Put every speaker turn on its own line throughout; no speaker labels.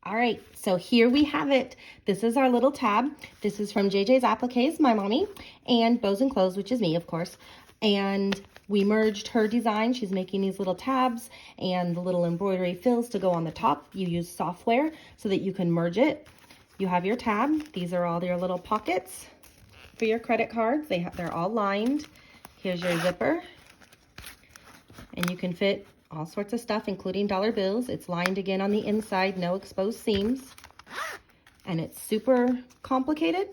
All right, so here we have it. This is our little tab. This is from JJ's Appliques, my mommy, and Bows and Clothes, which is me, of course. And we merged her design. She's making these little tabs and the little embroidery fills to go on the top. You use software so that you can merge it. You have your tab. These are all your little pockets for your credit cards. They're all lined. Here's your zipper. And you can fit all sorts of stuff, including dollar bills. It's lined again on the inside, no exposed seams. And it's super complicated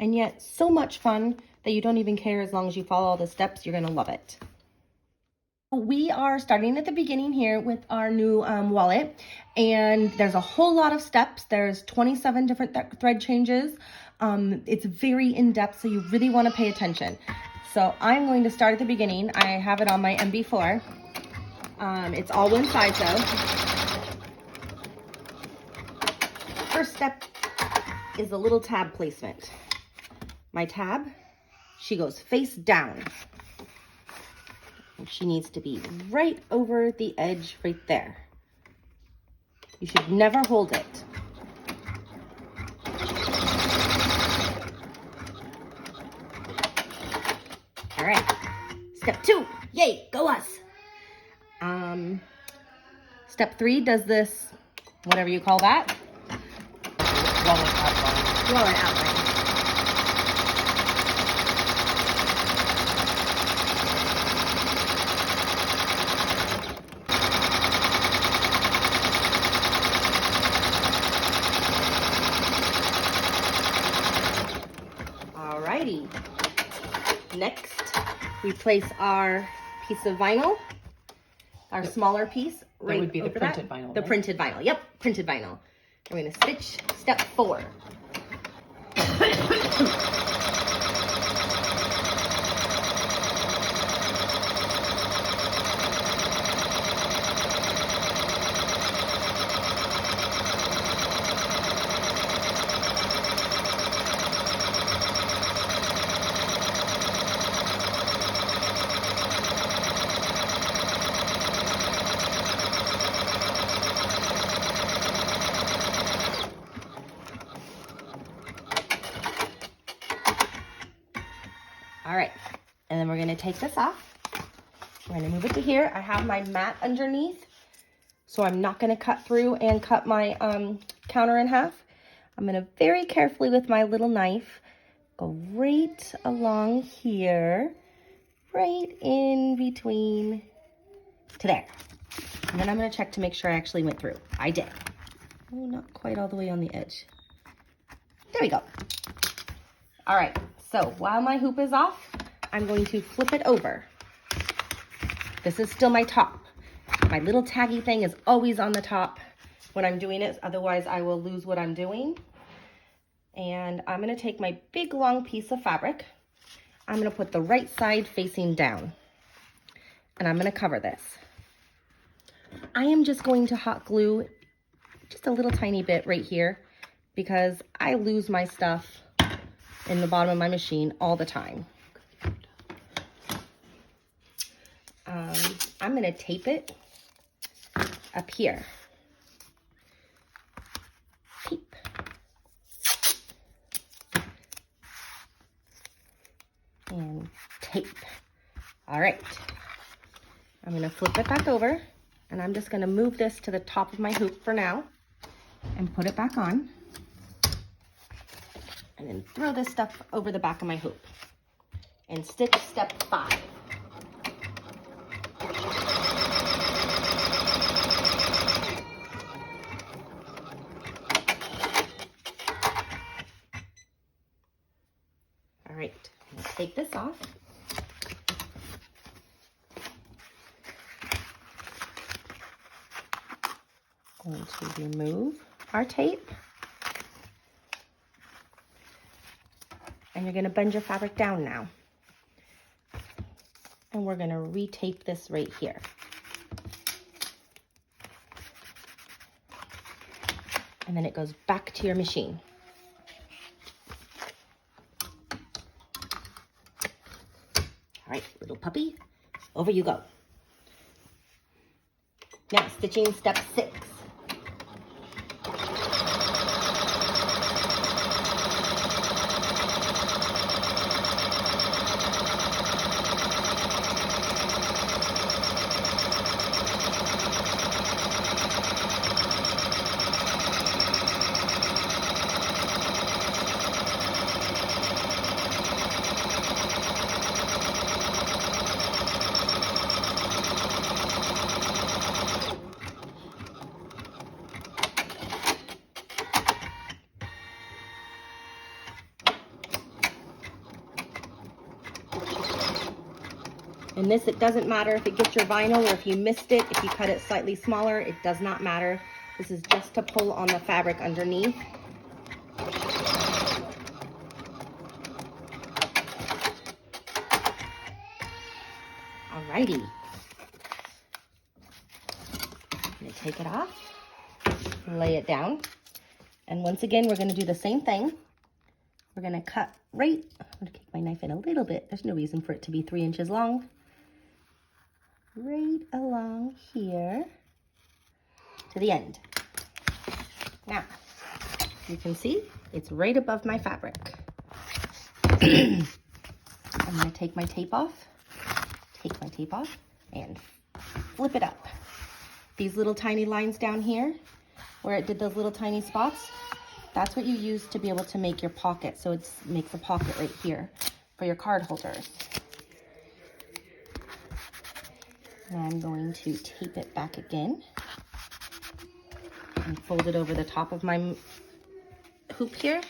and yet so much fun that you don't even care. As long as you follow all the steps, you're gonna love it. We are starting at the beginning here with our new wallet, and there's a whole lot of steps. There's 27 different thread changes. It's very in-depth, so you really wanna pay attention. So I'm going to start at the beginning. I have it on my MB4. It's all one side though. First step is a little tab placement. My tab, she goes face down. And she needs to be right over the edge right there. You should never hold it. All right, step 2, yay, go us. Step 3 does this, whatever you call that. Wallet outline. Alrighty. Next, we place our piece of vinyl. Our smaller piece right
that would be the
over
printed
that.
vinyl.
The
right?
printed vinyl. Yep, printed vinyl. I'm going to stitch step 4. All right, and then we're gonna take this off. We're gonna move it to here. I have my mat underneath, so I'm not gonna cut through and cut my counter in half. I'm gonna very carefully with my little knife, go right along here, right in between to there. And then I'm gonna check to make sure I actually went through. I did. Oh, not quite all the way on the edge. There we go. All right, so while my hoop is off, I'm going to flip it over. This is still my top. My little taggy thing is always on the top when I'm doing it, otherwise I will lose what I'm doing. And I'm gonna take my big long piece of fabric. I'm gonna put the right side facing down. And I'm gonna cover this. I am just going to hot glue just a little tiny bit right here because I lose my stuff in the bottom of my machine all the time. I'm gonna tape it up here. Tape. And tape. All right. I'm gonna flip it back over, and I'm just gonna move this to the top of my hoop for now and put it back on. And then throw this stuff over the back of my hoop and stitch step 5. All right, let's take this off. Going to remove our tape. And you're gonna bend your fabric down now. And we're gonna retape this right here. And then it goes back to your machine. All right, little puppy, over you go. Now, stitching step 6. And this, it doesn't matter if it gets your vinyl or if you missed it, if you cut it slightly smaller, it does not matter. This is just to pull on the fabric underneath. Alrighty. I'm gonna take it off, lay it down. And once again, we're gonna do the same thing. We're gonna cut right, I'm gonna kick my knife in a little bit. There's no reason for it to be 3 inches long. Right along here to the end. Now, you can see it's right above my fabric. I'm gonna take my tape off and flip it up. These little tiny lines down here where it did those little tiny spots, that's what you use to be able to make your pocket. So it makes a pocket right here for your card holders. And I'm going to tape it back again and fold it over the top of my hoop here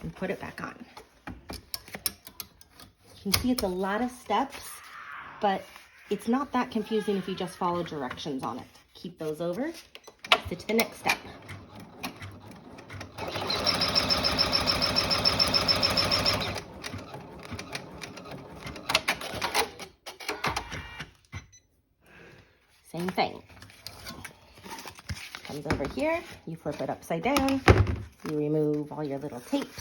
and put it back on. You can see it's a lot of steps, but it's not that confusing if you just follow directions on it. Keep those over, to the next step. Same thing. Comes over here, you flip it upside down, you remove all your little tapes.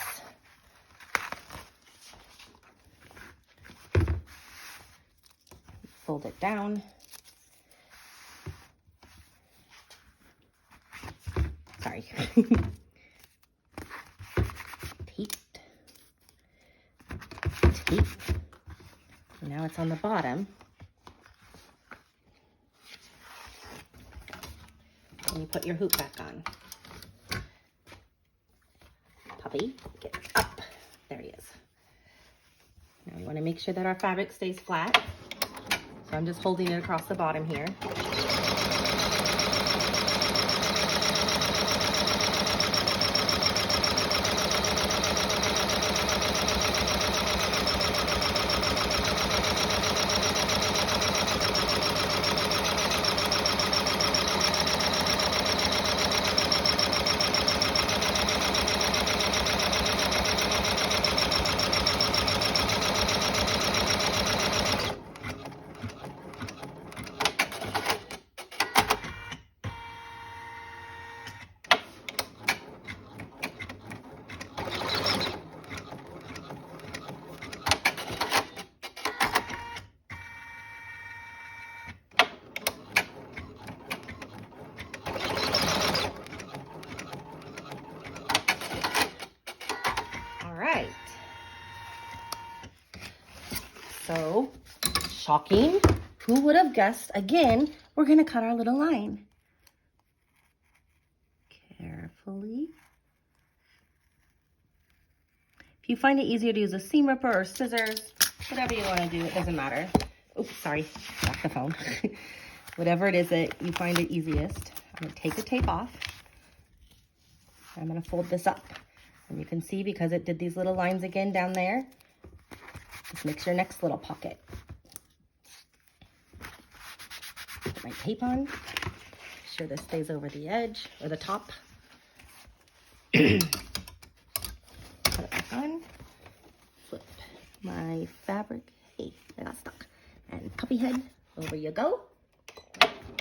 Fold it down. Sorry. Tape. And now it's on the bottom. And you put your hoop back on. Puppy, get up. There he is. Now you want to make sure that our fabric stays flat. So I'm just holding it across the bottom here. Right. So, shocking. Who would have guessed? Again, we're going to cut our little line. Carefully. If you find it easier to use a seam ripper or scissors, whatever you want to do, it doesn't matter. Oops, sorry, dropped the phone. Whatever it is that you find it easiest. I'm going to take the tape off. I'm going to fold this up. And you can see because it did these little lines again down there, this makes your next little pocket. Put my tape on, make sure this stays over the edge or the top. Put it back on, flip my fabric. Hey, I got stuck. And puppy head, over you go.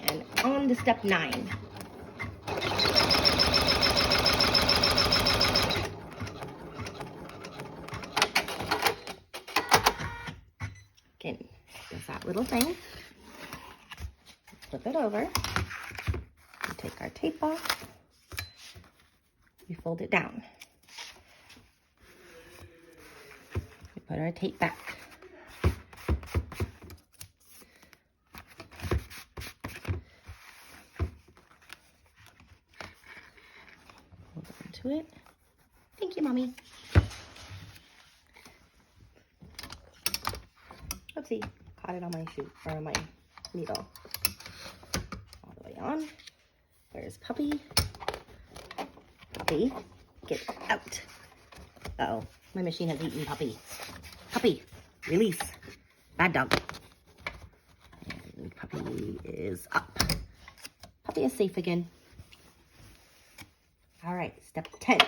And on to step 9. Again, there's that little thing. Flip it over. We take our tape off. We fold it down. We put our tape back. Hold on to it. Thank you, Mommy. Oopsie, caught it on my shoe, or on my needle. All the way on. There's Puppy. Puppy, get out. Uh-oh, my machine has eaten Puppy. Puppy, release. Bad dog. Puppy is up. Puppy is safe again. All right, step 10.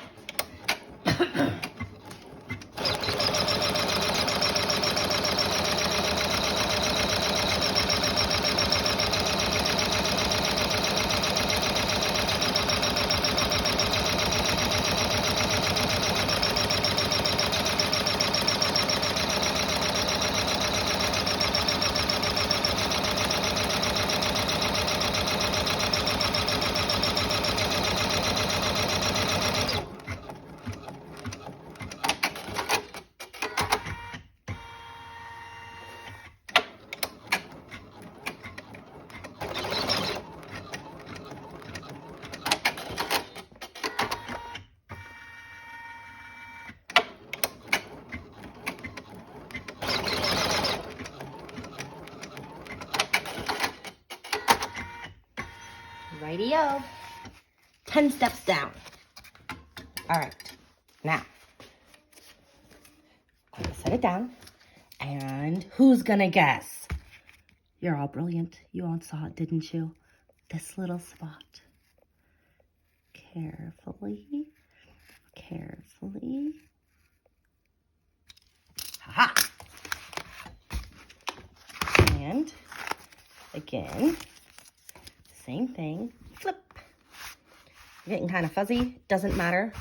Righty-o. 10 steps down. All right, now, I'm gonna set it down, and who's gonna guess? You're all brilliant. You all saw it, didn't you? This little spot. Carefully, carefully. Ha-ha! And again, same thing, flip. You're getting kind of fuzzy, doesn't matter.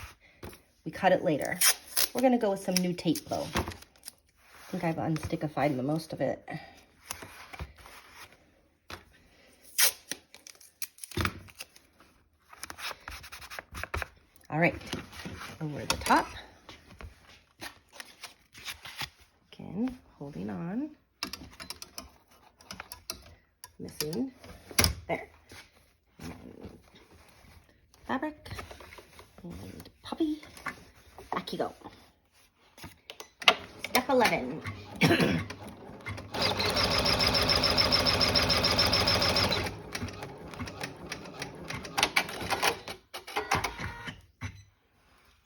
We cut it later. We're gonna go with some new tape though. I think I've unstickified the most of it. All right, over the top. Again, holding on. Missing, there. And fabric, and puppy, back you go. Step 11.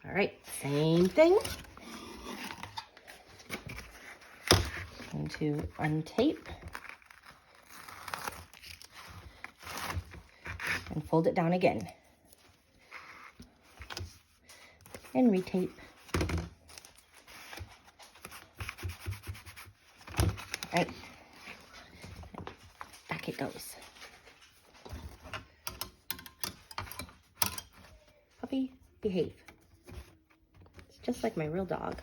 All right, same thing. Going to untape and fold it down again. And retape. All right, back it goes. Puppy, behave. It's just like my real dog.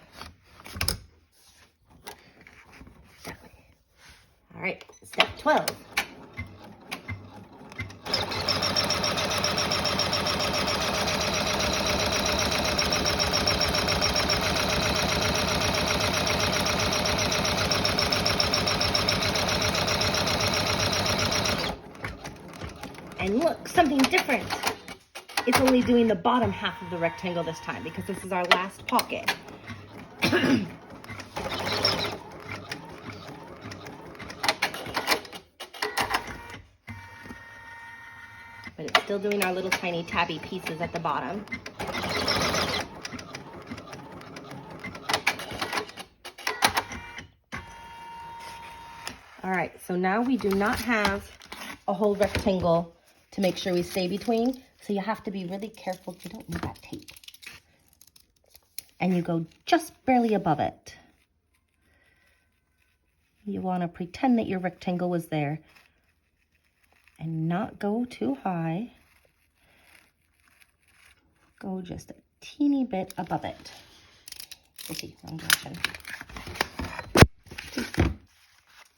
That way. All right, step 12. And look, something different. It's only doing the bottom half of the rectangle this time because this is our last pocket. But it's still doing our little tiny tabby pieces at the bottom. All right, so now we do not have a whole rectangle to make sure we stay between. So you have to be really careful. You don't need that tape. And you go just barely above it. You want to pretend that your rectangle was there and not go too high. Go just a teeny bit above it. Oopsie, wrong direction.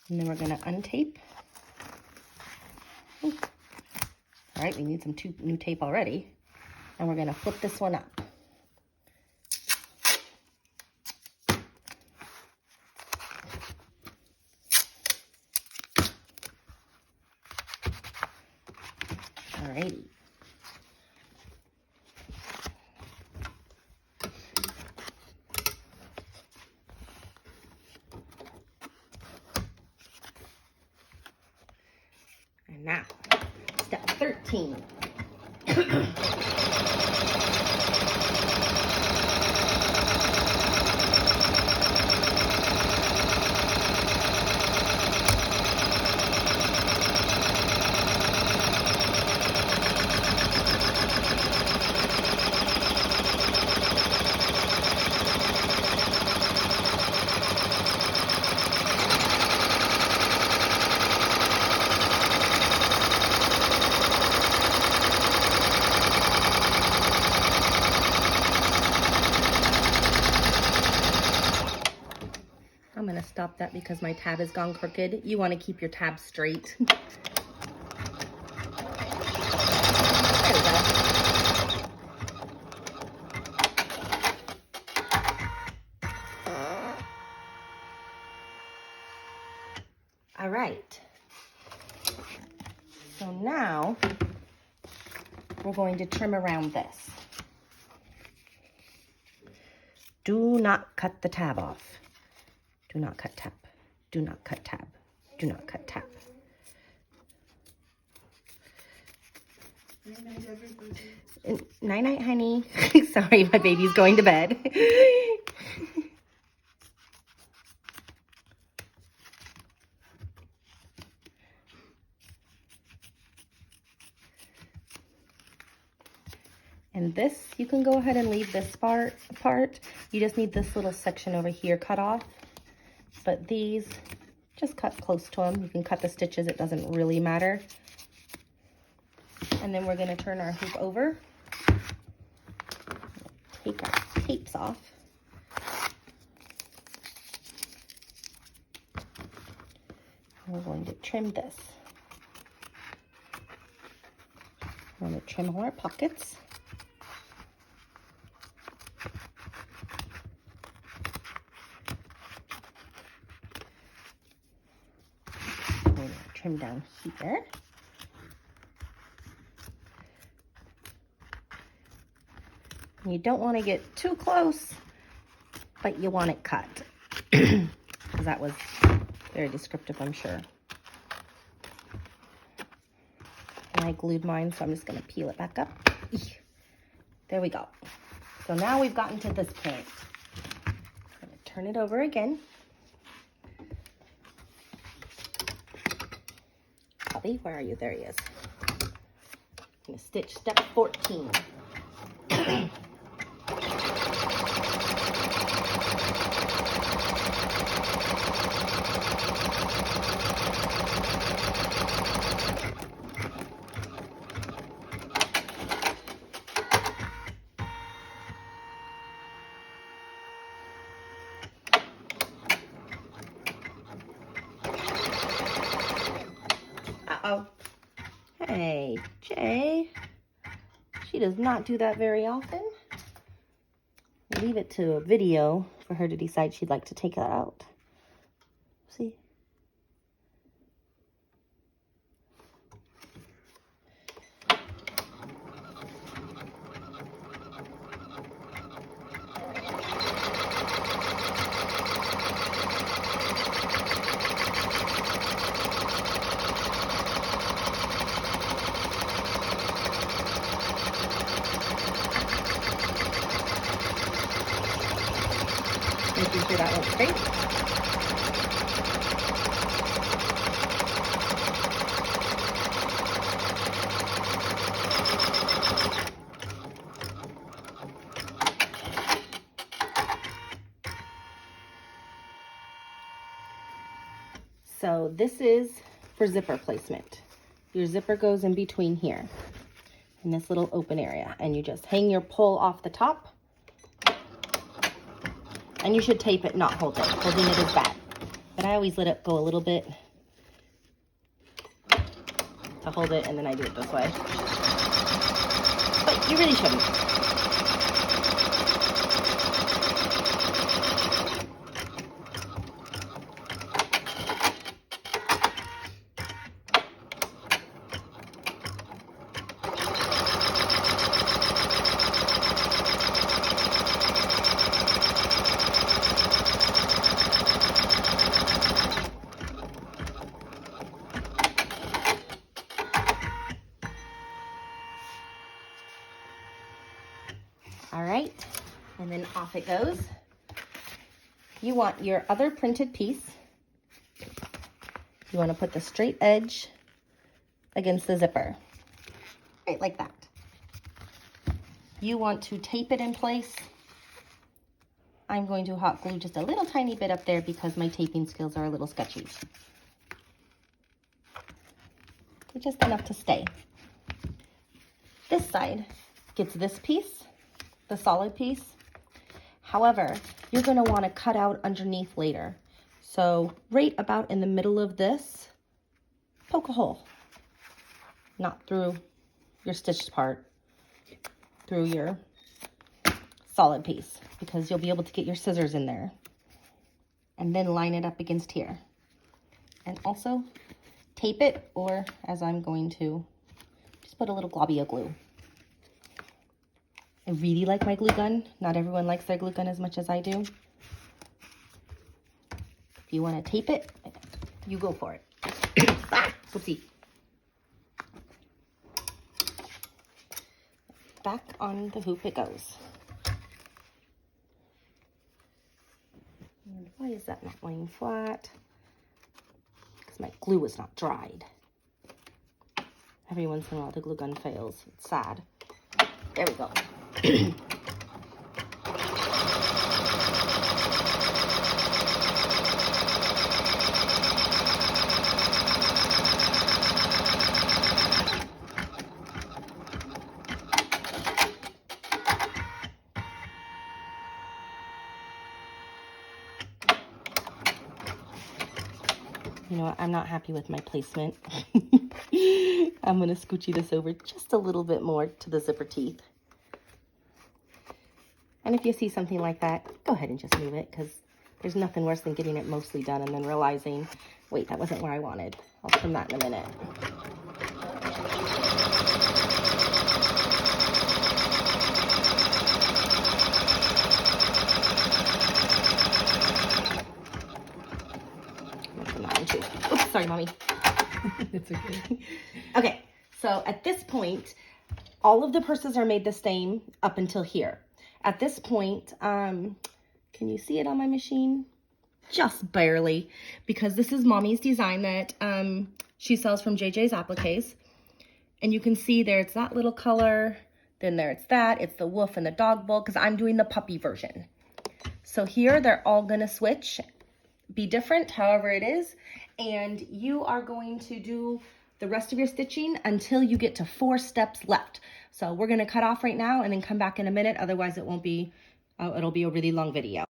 And then we're going to untape. Ooh. All right, we need some new tape already. And we're gonna flip this one up. All righty. And now, step 13. to stop that because my tab has gone crooked. You want to keep your tab straight. There we go. All right. So now we're going to trim around this. Do not cut the tab off. Do not cut tab. Do not cut tab. Do not cut tab.
Night-night, everybody.
Night-night, honey. Sorry, my baby's going to bed. And this, you can go ahead and leave this part. You just need this little section over here cut off. But these, just cut close to them. You can cut the stitches, it doesn't really matter. And then we're gonna turn our hoop over. Take our tapes off. And we're going to trim this. We're gonna trim all our pockets. Trim down here. You don't want to get too close, but you want it cut. Because that was very descriptive, I'm sure. And I glued mine, so I'm just going to peel it back up. There we go. So now we've gotten to this point. I'm going to turn it over again. Where are you? There he is. I'm going to stitch step 14. Uh-oh. Hey, Jay. She does not do that very often. Leave it to a video for her to decide she'd like to take that out. See? Making sure that went straight. So this is for zipper placement. Your zipper goes in between here in this little open area, and you just hang your pull off the top. And you should tape it, not hold it. Holding it is bad. But I always let it go a little bit to hold it, and then I do it this way. But you really shouldn't. All right, and then off it goes. You want your other printed piece. You want to put the straight edge against the zipper, right like that. You want to tape it in place. I'm going to hot glue just a little tiny bit up there because my taping skills are a little sketchy. But just enough to stay. This side gets this piece, the solid piece. However, you're going to want to cut out underneath later. So right about in the middle of this, poke a hole. Not through your stitched part, through your solid piece, because you'll be able to get your scissors in there. And then line it up against here. And also tape it, or as I'm going to, just put a little globby of glue. I really like my glue gun. Not everyone likes their glue gun as much as I do. If you want to tape it, you go for it. Ah, whoopsie. Back on the hoop it goes. And why is that not laying flat? Because my glue is not dried. Every once in a while the glue gun fails. It's sad. There we go. You know what? I'm not happy with my placement. I'm going to scoochy this over just a little bit more to the zipper teeth. And if you see something like that, go ahead and just move it, because there's nothing worse than getting it mostly done and then realizing, wait, that wasn't where I wanted. I'll trim that in a minute. Oops, sorry, Mommy.
It's okay.
Okay, so at this point, all of the purses are made the same up until here. At this point, can you see it on my machine? Just barely, because this is Mommy's design that she sells from JJ's Appliques. And you can see there it's that little color, then there it's that, it's the wolf and the dog bowl, because I'm doing the puppy version. So here they're all gonna switch, be different, however it is, and you are going to do the rest of your stitching until you get to 4 steps left. So we're gonna cut off right now and then come back in a minute, otherwise it won't be, it'll be a really long video.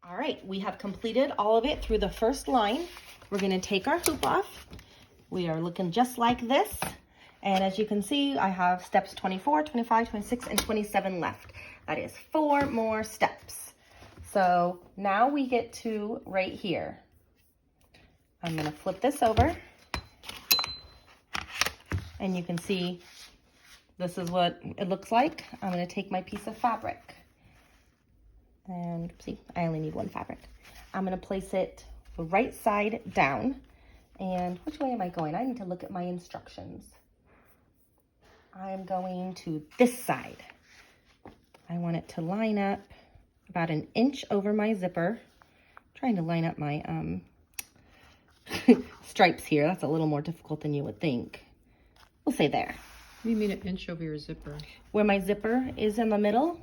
All right, we have completed all of it through the first line. We're gonna take our hoop off. We are looking just like this. And as you can see, I have steps 24, 25, 26, and 27 left. That is 4 more steps. So now we get to right here. I'm gonna flip this over. And you can see this is what it looks like. I'm gonna take my piece of fabric. And see, I only need 1 fabric. I'm gonna place it the right side down. And which way am I going? I need to look at my instructions. I'm going to this side. I want it to line up about 1 inch over my zipper. I'm trying to line up my stripes here. That's a little more difficult than you would think. We'll say there.
What do you mean 1 inch over your zipper?
Where my zipper is in the middle.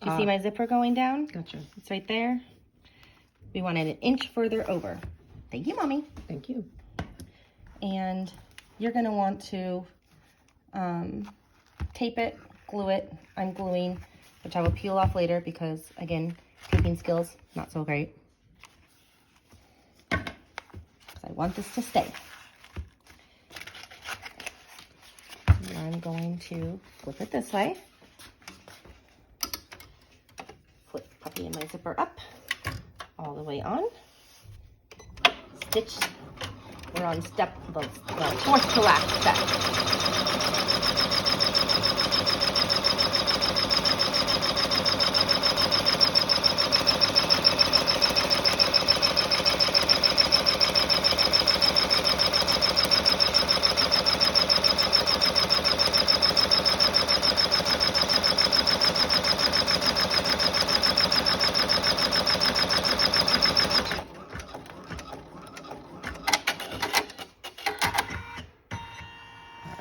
Do you see my zipper going down?
Gotcha.
It's right there. We want it 1 inch further over. Thank you, Mommy.
Thank you.
And you're gonna want to tape it, glue it. I'm gluing, which I will peel off later because, again, taping skills, not so great. Because I want this to stay. And I'm going to flip it this way. Flip puppy and my zipper up, all the way on. Stitch. We're on step, the 4th to last step.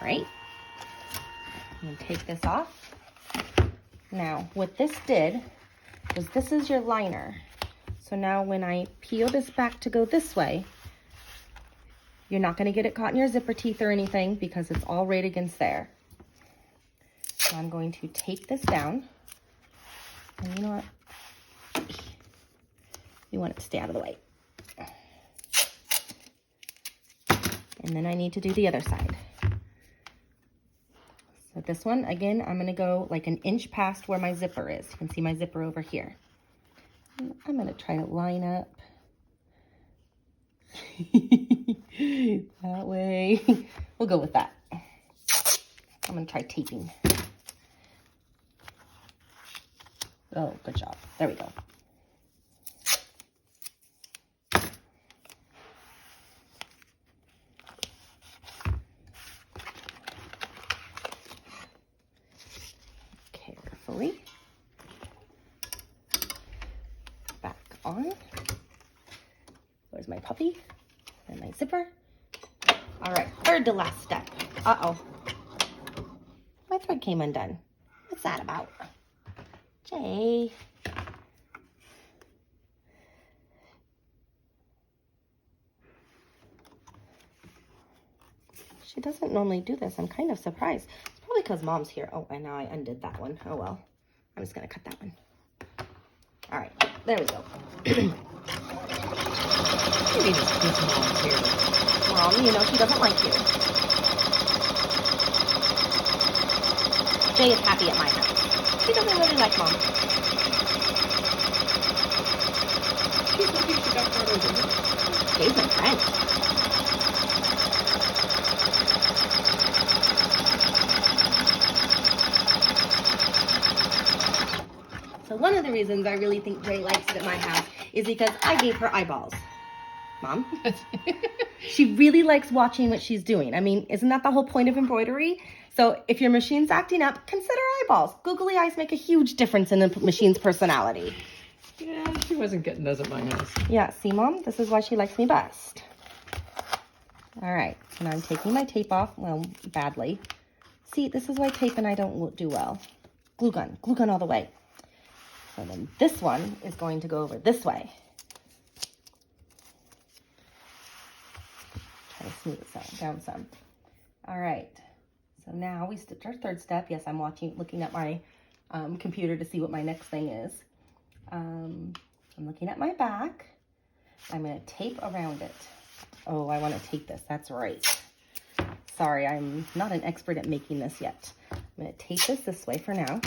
Right? I'm gonna take this off. Now, what this did was this is your liner. So now when I peel this back to go this way, you're not gonna get it caught in your zipper teeth or anything because it's all right against there. So I'm going to take this down. And you know what? You want it to stay out of the way. And then I need to do the other side. So this one, again, I'm gonna go like an inch past where my zipper is. You can see my zipper over here. And I'm gonna try to line up that way. We'll go with that. I'm gonna try taping. Oh, good job. There we go. Carefully. Back on. Where's my puppy? And my zipper. All right, third to last step. Uh-oh. My thread came undone. What's that about? Jay. She doesn't normally do this. I'm kind of surprised. It's probably because Mom's here. Oh, and now I undid that one. Oh, well. I'm just going to cut that one. All right. There we go.
Maybe just keep Mom's here.
Mom, you know she doesn't like you. Jay is happy at my house. She doesn't really like Mom.
She's lucky she got brought over here.
Jay's my friend. So one of the reasons I really think Jay likes it at my house is because I gave her eyeballs. Mom? She really likes watching what she's doing. I mean, isn't that the whole point of embroidery? So if your machine's acting up, consider eyeballs. Googly eyes make a huge difference in the machine's personality.
Yeah, she wasn't getting those at my house.
Yeah, see, Mom? This is why she likes me best. All right, so now I'm taking my tape off. Well, badly. See, this is why tape and I don't do well. Glue gun all the way. So then this one is going to go over this way. Try to smooth it down some. All right. So now we stitch our third step. Yes, I'm looking at my computer to see what my next thing is. I'm looking at my back. I'm going to tape around it. Oh, I want to tape this. That's right. Sorry, I'm not an expert at making this yet. I'm going to tape this way for now.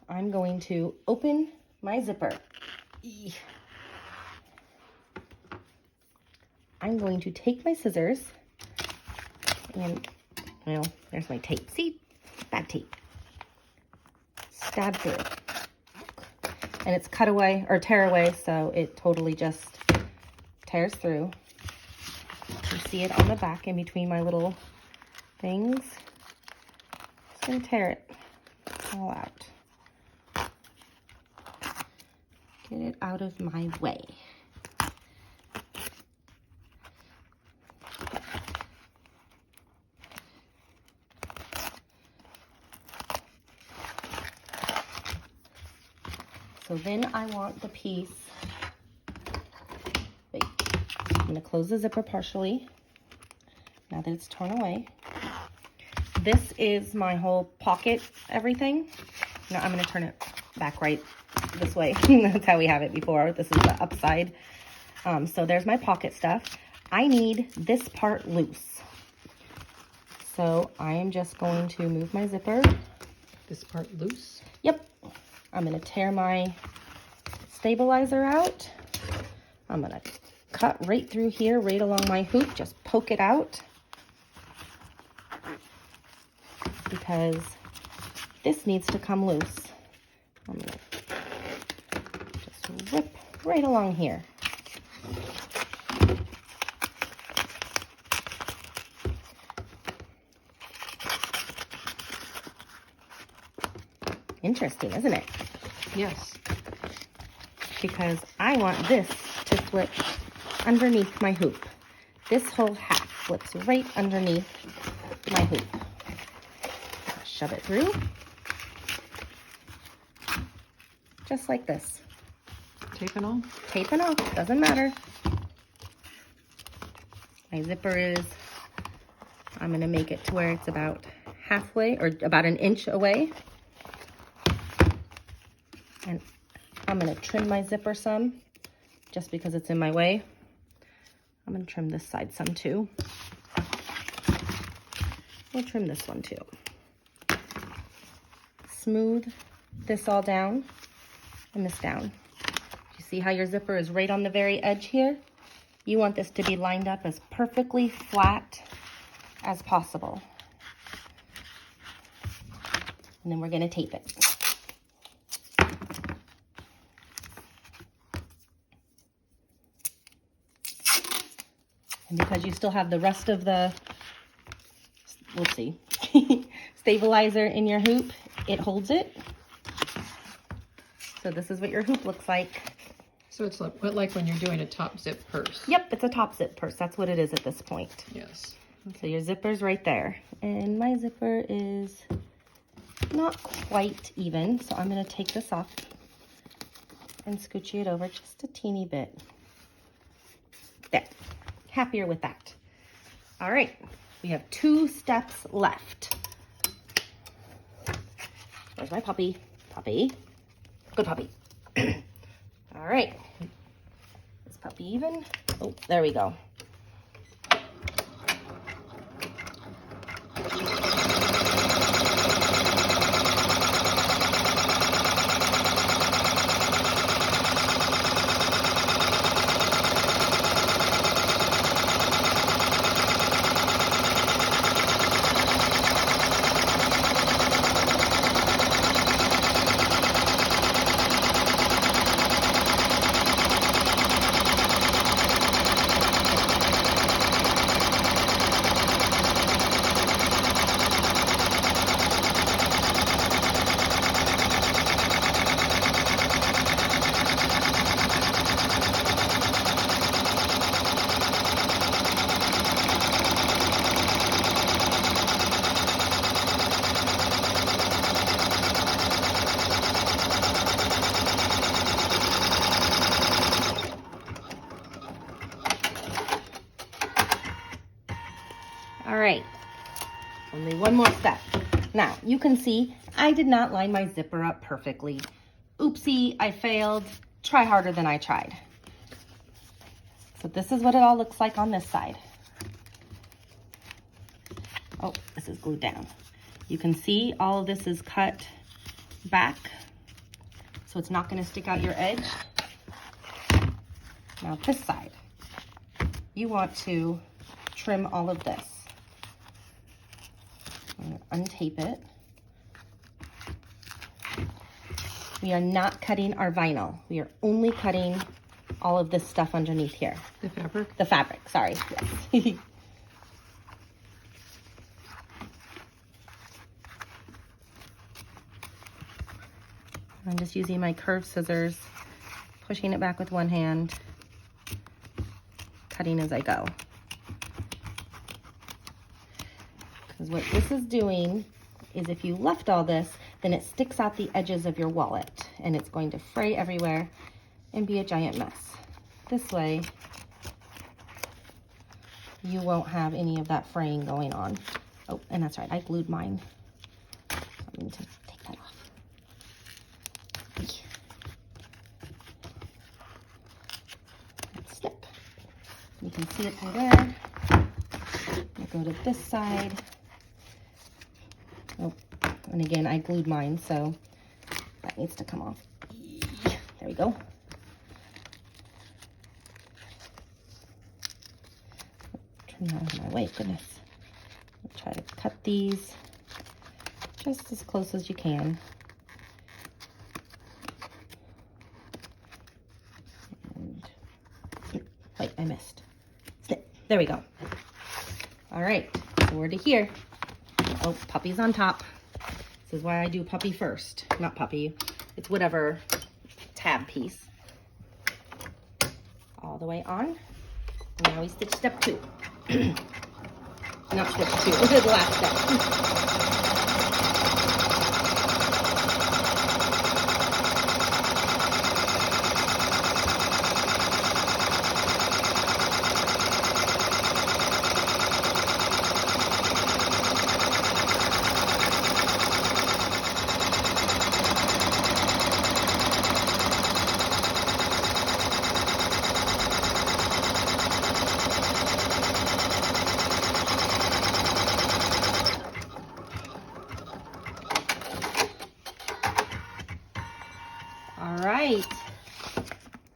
I'm going to open my zipper. I'm going to take my scissors and, well, there's my tape. See? Bad tape. Stab through. And it's cut away, or tear away, so it totally just tears through. You see it on the back in between my little things. Just gonna tear it all out. Get it out of my way. So then I want the piece, wait, I'm going to close the zipper partially, now that it's torn away. This is my whole pocket everything. Now I'm going to turn it back right this way. That's how we have it before. This is the upside. So there's my pocket stuff. I need this part loose. So I am just going to move my zipper.
This part loose?
Yep. I'm going to tear my stabilizer out. I'm going to cut right through here, right along my hoop. Just poke it out. Because this needs to come loose. I'm going to just rip right along here. Interesting, isn't it?
Yes.
Because I want this to flip underneath my hoop. This whole half flips right underneath my hoop. Shove it through. Just like this.
Tape and all?
Tape and all, doesn't matter. My zipper is, I'm gonna make it to where it's about halfway or about an inch away. And I'm going to trim my zipper some just because it's in my way. I'm gonna trim this side some too. We'll trim this one too. Smooth this all down and this down. You see how your zipper is right on the very edge here? You want this to be lined up as perfectly flat as possible. And then we're gonna tape it. And because you still have the rest of the, we'll see, stabilizer in your hoop, it holds it. So this is what your hoop looks like.
So it's like when you're doing a top zip purse.
Yep, it's a top zip purse. That's what it is at this point.
Yes.
So your zipper's right there. And my zipper is not quite even. So I'm gonna take this off and scooch it over just a teeny bit. There, happier with that. All right, we have 2 steps left. Where's my puppy? Puppy, good puppy. All right, is puppy even? Oh, there we go. All right, only one more step. Now, you can see I did not line my zipper up perfectly. Oopsie, I failed. Try harder than I tried. So this is what it all looks like on this side. Oh, this is glued down. You can see all of this is cut back, so it's not gonna stick out your edge. Now this side, you want to trim all of this. I'm gonna untape it. We are not cutting our vinyl. We are only cutting all of this stuff underneath here.
The fabric?
The fabric, sorry. Yes. I'm just using my curved scissors, pushing it back with one hand, cutting as I go. Because what this is doing is if you left all this, then it sticks out the edges of your wallet and it's going to fray everywhere and be a giant mess. This way, you won't have any of that fraying going on. Oh, and that's right, I glued mine. So I'm going to take that off. Snip. You can see it through there. I'll go to this side. Oh, and again, I glued mine, so that needs to come off. There we go. Turn that out of my way, goodness. I'll try to cut these just as close as you can. And, wait, I missed. Snip. There we go. All right, so we're to here. Oh, puppy's on top. This is why I do puppy first. Not puppy. It's whatever tab piece. All the way on. And now we stitch step 2. Not step 2. This is the last step.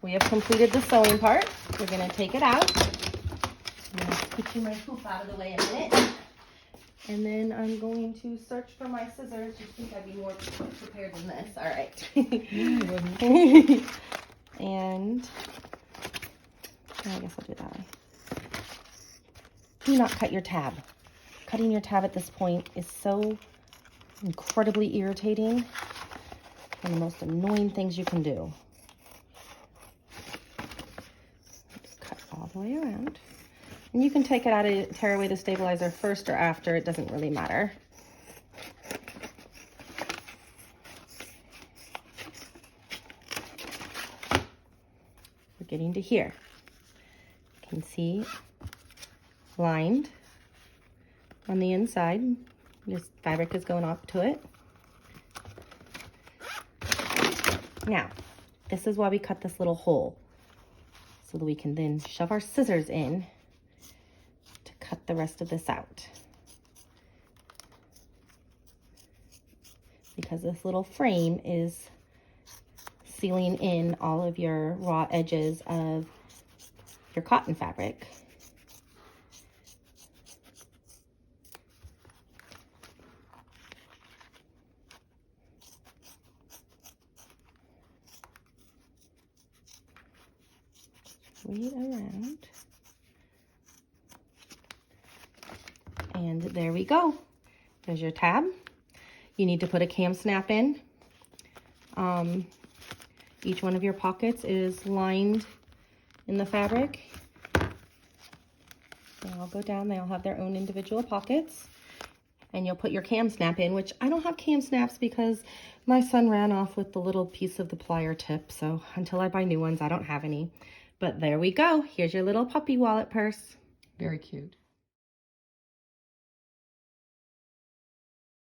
we have completed the sewing part. We're gonna take it out. I'm gonna put my hoop out of the way a minute. And then I'm going to search for my scissors. You think I'd be more prepared than this. All right. And I guess I'll do it that way. Do not cut your tab. Cutting your tab at this point is so incredibly irritating. One of the most annoying things you can do. Just cut all the way around. And you can take it out and tear away the stabilizer first or after. It doesn't really matter. We're getting to here. You can see lined on the inside. This fabric is going up to it. Now, this is why we cut this little hole, so that we can then shove our scissors in to cut the rest of this out. Because this little frame is sealing in all of your raw edges of your cotton fabric. Right around. And there we go. There's your tab. You need to put a cam snap in. Each one of your pockets is lined in the fabric. They all go down. They all have their own individual pockets. And you'll put your cam snap in, which I don't have cam snaps because my son ran off with the little piece of the plier tip. So until I buy new ones, I don't have any. But there we go. Here's your little puppy wallet purse.
Very cute.